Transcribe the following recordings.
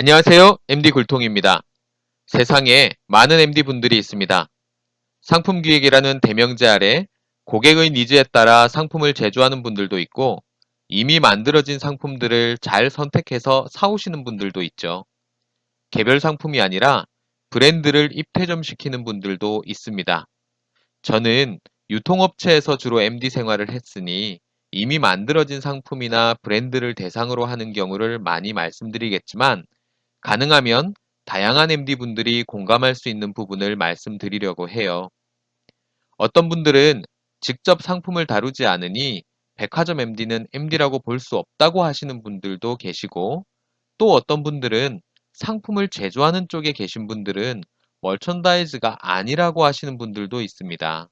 안녕하세요. MD 굴통입니다. 세상에 많은 MD 분들이 있습니다. 상품 기획이라는 대명제 아래 고객의 니즈에 따라 상품을 제조하는 분들도 있고 이미 만들어진 상품들을 잘 선택해서 사오시는 분들도 있죠. 개별 상품이 아니라 브랜드를 입퇴점시키는 분들도 있습니다. 저는 유통업체에서 주로 MD 생활을 했으니 이미 만들어진 상품이나 브랜드를 대상으로 하는 경우를 많이 말씀드리겠지만 가능하면 다양한 MD분들이 공감할 수 있는 부분을 말씀드리려고 해요. 어떤 분들은 직접 상품을 다루지 않으니 백화점 MD는 MD라고 볼 수 없다고 하시는 분들도 계시고, 또 어떤 분들은 상품을 제조하는 쪽에 계신 분들은 멀천다이즈가 아니라고 하시는 분들도 있습니다.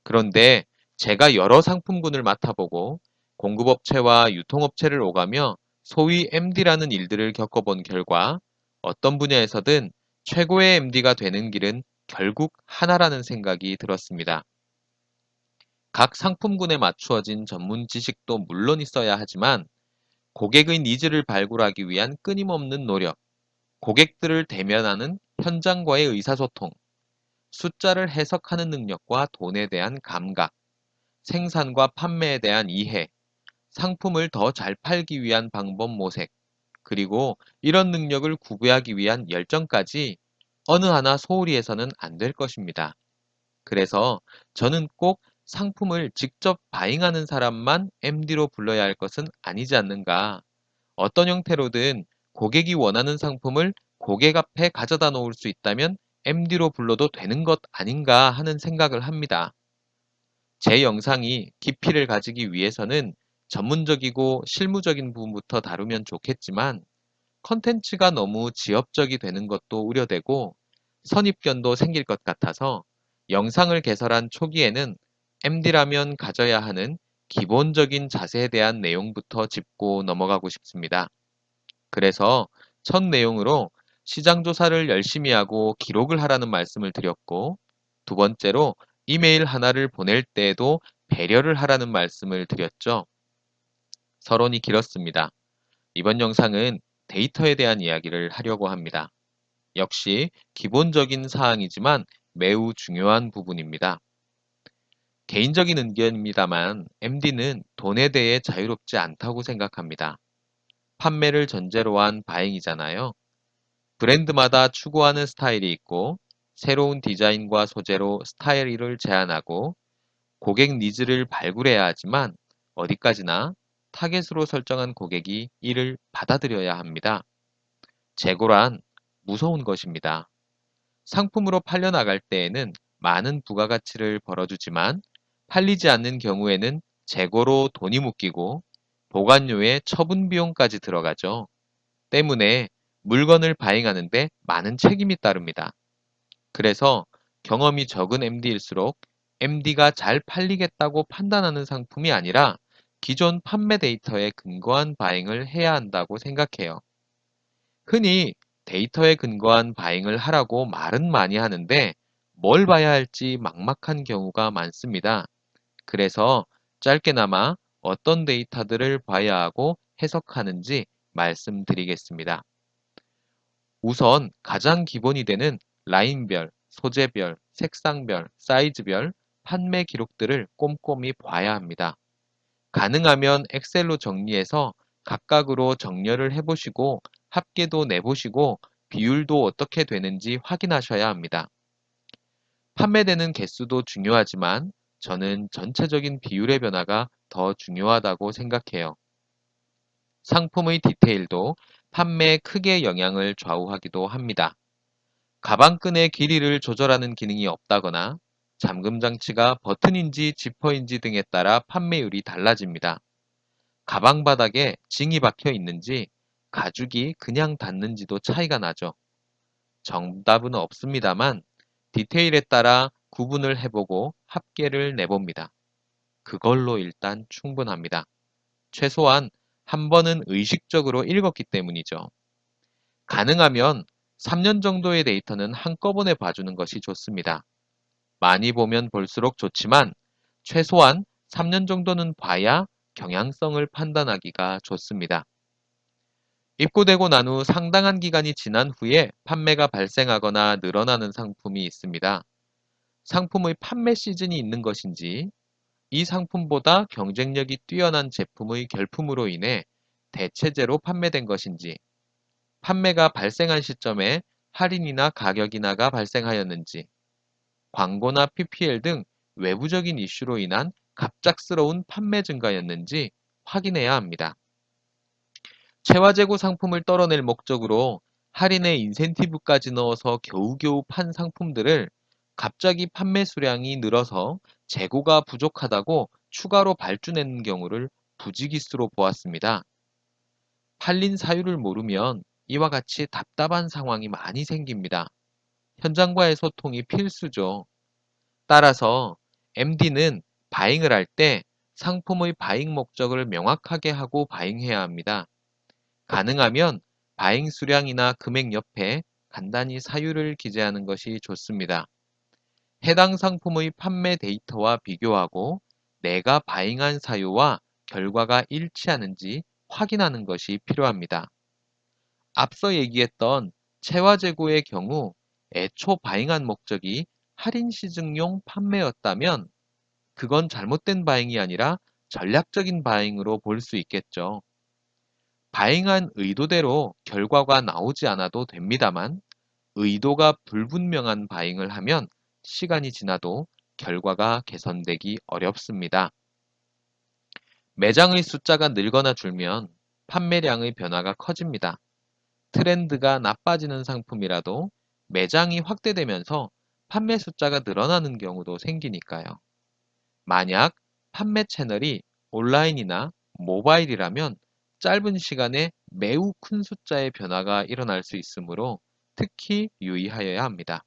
그런데 제가 여러 상품군을 맡아보고 공급업체와 유통업체를 오가며 소위 MD라는 일들을 겪어본 결과 어떤 분야에서든 최고의 MD가 되는 길은 결국 하나라는 생각이 들었습니다. 각 상품군에 맞추어진 전문 지식도 물론 있어야 하지만 고객의 니즈를 발굴하기 위한 끊임없는 노력, 고객들을 대면하는 현장과의 의사소통, 숫자를 해석하는 능력과 돈에 대한 감각, 생산과 판매에 대한 이해, 상품을 더 잘 팔기 위한 방법 모색, 그리고 이런 능력을 구비하기 위한 열정까지 어느 하나 소홀히 해서는 안 될 것입니다. 그래서 저는 꼭 상품을 직접 바잉하는 사람만 MD로 불러야 할 것은 아니지 않는가. 어떤 형태로든 고객이 원하는 상품을 고객 앞에 가져다 놓을 수 있다면 MD로 불러도 되는 것 아닌가 하는 생각을 합니다. 제 영상이 깊이를 가지기 위해서는 전문적이고 실무적인 부분부터 다루면 좋겠지만 컨텐츠가 너무 지엽적이 되는 것도 우려되고 선입견도 생길 것 같아서 영상을 개설한 초기에는 MD라면 가져야 하는 기본적인 자세에 대한 내용부터 짚고 넘어가고 싶습니다. 그래서 첫 내용으로 시장 조사를 열심히 하고 기록을 하라는 말씀을 드렸고, 두 번째로 이메일 하나를 보낼 때에도 배려를 하라는 말씀을 드렸죠. 서론이 길었습니다. 이번 영상은 데이터에 대한 이야기를 하려고 합니다. 역시 기본적인 사항이지만 매우 중요한 부분입니다. 개인적인 의견입니다만 MD는 돈에 대해 자유롭지 않다고 생각합니다. 판매를 전제로 한 바잉이잖아요. 브랜드마다 추구하는 스타일이 있고 새로운 디자인과 소재로 스타일을 제안하고 고객 니즈를 발굴해야 하지만 어디까지나 타겟으로 설정한 고객이 이를 받아들여야 합니다. 재고란 무서운 것입니다. 상품으로 팔려나갈 때에는 많은 부가가치를 벌어주지만 팔리지 않는 경우에는 재고로 돈이 묶이고 보관료에 처분 비용까지 들어가죠. 때문에 물건을 바잉하는데 많은 책임이 따릅니다. 그래서 경험이 적은 MD일수록 MD가 잘 팔리겠다고 판단하는 상품이 아니라 기존 판매 데이터에 근거한 바잉을 해야 한다고 생각해요. 흔히 데이터에 근거한 바잉을 하라고 말은 많이 하는데 뭘 봐야 할지 막막한 경우가 많습니다. 그래서 짧게나마 어떤 데이터들을 봐야 하고 해석하는지 말씀드리겠습니다. 우선 가장 기본이 되는 라인별, 소재별, 색상별, 사이즈별, 판매 기록들을 꼼꼼히 봐야 합니다. 가능하면 엑셀로 정리해서 각각으로 정렬을 해보시고 합계도 내보시고 비율도 어떻게 되는지 확인하셔야 합니다. 판매되는 개수도 중요하지만 저는 전체적인 비율의 변화가 더 중요하다고 생각해요. 상품의 디테일도 판매에 크게 영향을 좌우하기도 합니다. 가방끈의 길이를 조절하는 기능이 없다거나 잠금 장치가 버튼인지 지퍼인지 등에 따라 판매율이 달라집니다. 가방 바닥에 징이 박혀 있는지 가죽이 그냥 닿는지도 차이가 나죠. 정답은 없습니다만 디테일에 따라 구분을 해보고 합계를 내봅니다. 그걸로 일단 충분합니다. 최소한 한 번은 의식적으로 읽었기 때문이죠. 가능하면 3년 정도의 데이터는 한꺼번에 봐주는 것이 좋습니다. 많이 보면 볼수록 좋지만 최소한 3년 정도는 봐야 경향성을 판단하기가 좋습니다. 입고되고 난 후 상당한 기간이 지난 후에 판매가 발생하거나 늘어나는 상품이 있습니다. 상품의 판매 시즌이 있는 것인지, 이 상품보다 경쟁력이 뛰어난 제품의 결품으로 인해 대체재로 판매된 것인지, 판매가 발생한 시점에 할인이나 가격 인하가 발생하였는지, 광고나 PPL 등 외부적인 이슈로 인한 갑작스러운 판매 증가였는지 확인해야 합니다. 체화재고 상품을 떨어낼 목적으로 할인에 인센티브까지 넣어서 겨우겨우 판 상품들을 갑자기 판매 수량이 늘어서 재고가 부족하다고 추가로 발주내는 경우를 부지기수로 보았습니다. 팔린 사유를 모르면 이와 같이 답답한 상황이 많이 생깁니다. 현장과의 소통이 필수죠. 따라서 MD는 바잉을 할 때 상품의 바잉 목적을 명확하게 하고 바잉해야 합니다. 가능하면 바잉 수량이나 금액 옆에 간단히 사유를 기재하는 것이 좋습니다. 해당 상품의 판매 데이터와 비교하고 내가 바잉한 사유와 결과가 일치하는지 확인하는 것이 필요합니다. 앞서 얘기했던 체화재고의 경우 애초 바잉한 목적이 할인 시즌용 판매였다면 그건 잘못된 바잉이 아니라 전략적인 바잉으로 볼 수 있겠죠. 바잉한 의도대로 결과가 나오지 않아도 됩니다만 의도가 불분명한 바잉을 하면 시간이 지나도 결과가 개선되기 어렵습니다. 매장의 숫자가 늘거나 줄면 판매량의 변화가 커집니다. 트렌드가 나빠지는 상품이라도 매장이 확대되면서 판매 숫자가 늘어나는 경우도 생기니까요. 만약 판매 채널이 온라인이나 모바일이라면 짧은 시간에 매우 큰 숫자의 변화가 일어날 수 있으므로 특히 유의하여야 합니다.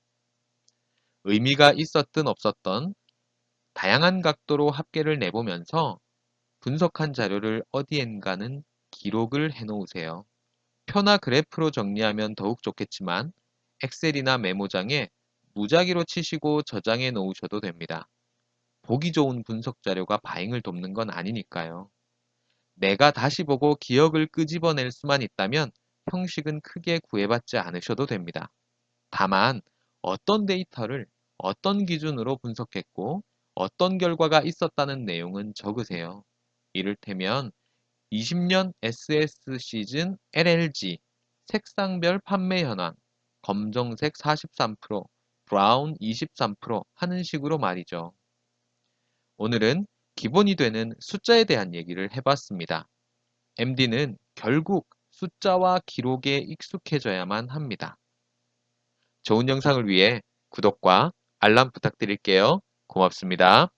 의미가 있었든 없었던 다양한 각도로 합계를 내보면서 분석한 자료를 어디엔가는 기록을 해놓으세요. 표나 그래프로 정리하면 더욱 좋겠지만 엑셀이나 메모장에 무작위로 치시고 저장해 놓으셔도 됩니다. 보기 좋은 분석 자료가 바잉을 돕는 건 아니니까요. 내가 다시 보고 기억을 끄집어낼 수만 있다면 형식은 크게 구애받지 않으셔도 됩니다. 다만 어떤 데이터를 어떤 기준으로 분석했고 어떤 결과가 있었다는 내용은 적으세요. 이를테면 20년 SS 시즌 LLG 색상별 판매 현황 검정색 43%, 브라운 23% 하는 식으로 말이죠. 오늘은 기본이 되는 숫자에 대한 얘기를 해봤습니다. MD는 결국 숫자와 기록에 익숙해져야만 합니다. 좋은 영상을 위해 구독과 알람 부탁드릴게요. 고맙습니다.